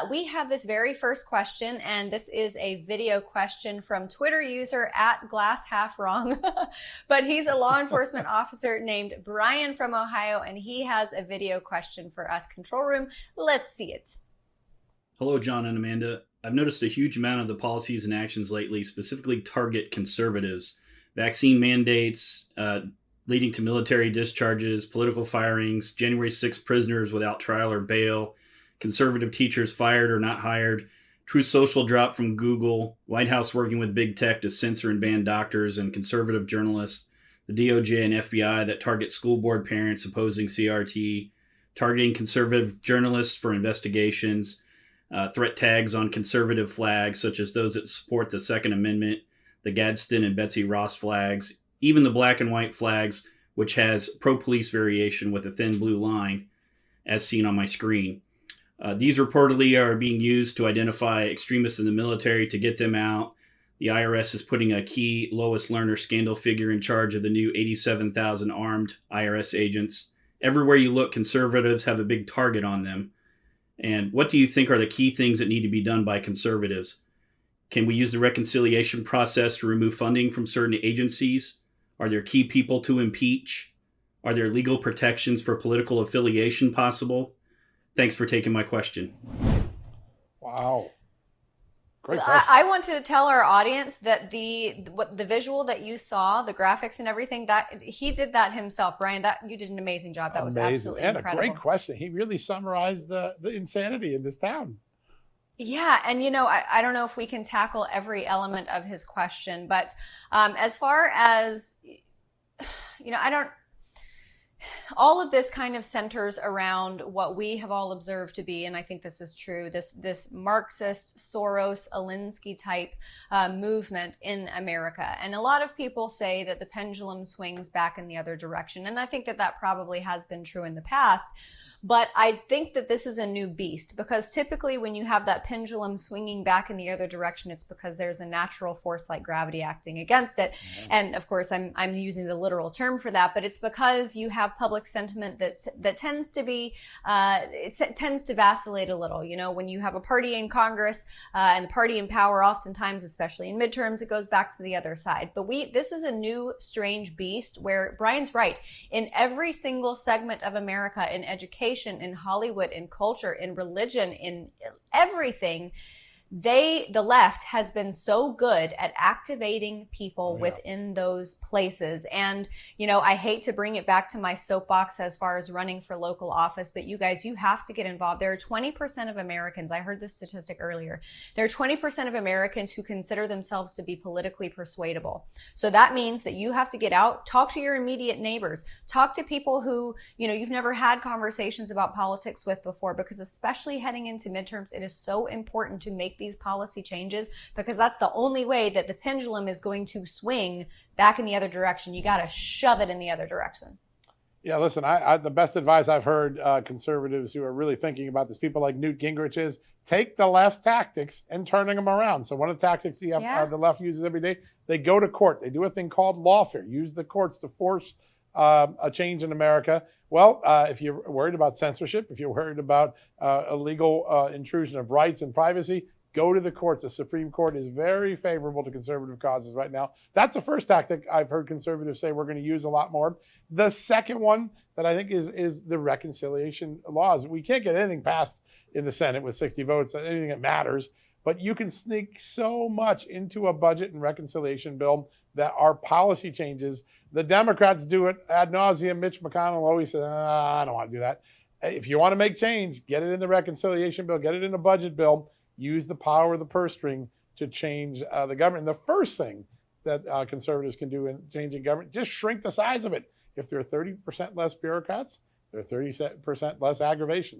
We have this very first question, and this is a video question from Twitter user at @glasshalfwrong. But he's a law enforcement officer named Brian from Ohio, and he has a video question for us. Control room, let's see it. Hello, John and Amanda. I've noticed a huge amount of the policies and actions lately specifically target conservatives. Vaccine mandates, leading to military discharges, political firings, January 6th prisoners without trial or bail, conservative teachers fired or not hired, Truth Social drop from Google, White House working with big tech to censor and ban doctors and conservative journalists, the DOJ and FBI that target school board parents opposing CRT, targeting conservative journalists for investigations, threat tags on conservative flags, such as those that support the Second Amendment, the Gadsden and Betsy Ross flags, even the black and white flags, which has pro-police variation with a thin blue line, as seen on my screen. These reportedly are being used to identify extremists in the military to get them out. The IRS is putting a key Lois Lerner scandal figure in charge of the new 87,000 armed IRS agents. Everywhere you look, conservatives have a big target on them. And what do you think are the key things that need to be done by conservatives? Can we use the reconciliation process to remove funding from certain agencies? Are there key people to impeach? Are there legal protections for political affiliation possible? Thanks for taking my question. Wow. Great question. I want to tell our audience that the visual that you saw, the graphics and everything, that he did that himself, Brian. That you did an amazing job. That was absolutely incredible. And a great question. He really summarized the insanity in this town. Yeah, and I don't know if we can tackle every element of his question, but as far as I don't. All of this kind of centers around what we have all observed to be, and I think this is true, this Marxist, Soros, Alinsky type movement in America. And a lot of people say that the pendulum swings back in the other direction. And I think that probably has been true in the past. But I think that this is a new beast, because typically when you have that pendulum swinging back in the other direction, it's because there's a natural force like gravity acting against it. Mm-hmm. And of course, I'm using the literal term for that, but it's because you have public sentiment that tends to be, it tends to vacillate a little. When you have a party in Congress and the party in power, oftentimes, especially in midterms, it goes back to the other side. But this is a new strange beast where Brian's right. In every single segment of America, in education, in Hollywood, in culture, in religion, in everything, the left has been so good at activating people within those places. And, I hate to bring it back to my soapbox as far as running for local office, but you guys, you have to get involved. There are 20% of Americans, I heard this statistic earlier, there are 20% of Americans who consider themselves to be politically persuadable. So that means that you have to get out, talk to your immediate neighbors, talk to people who, you've never had conversations about politics with before, because especially heading into midterms, it is so important to make these policy changes, because that's the only way that the pendulum is going to swing back in the other direction. You got to shove it in the other direction. Yeah, listen, I the best advice I've heard conservatives who are really thinking about this, people like Newt Gingrich, is take the left's tactics and turning them around. So one of the tactics the left uses every day, they go to court. They do a thing called lawfare, use the courts to force a change in America. Well, if you're worried about censorship, if you're worried about illegal intrusion of rights and privacy, go to the courts. The Supreme Court is very favorable to conservative causes right now. That's the first tactic I've heard conservatives say we're going to use a lot more. The second one that I think is the reconciliation laws. We can't get anything passed in the Senate with 60 votes, anything that matters, but you can sneak so much into a budget and reconciliation bill that are policy changes. The Democrats do it ad nauseum. Mitch McConnell always says, I don't want to do that. If you want to make change, get it in the reconciliation bill, get it in a budget bill. Use the power of the purse string to change the government. And the first thing that conservatives can do in changing government, just shrink the size of it. If there are 30% less bureaucrats, there are 30% less aggravations.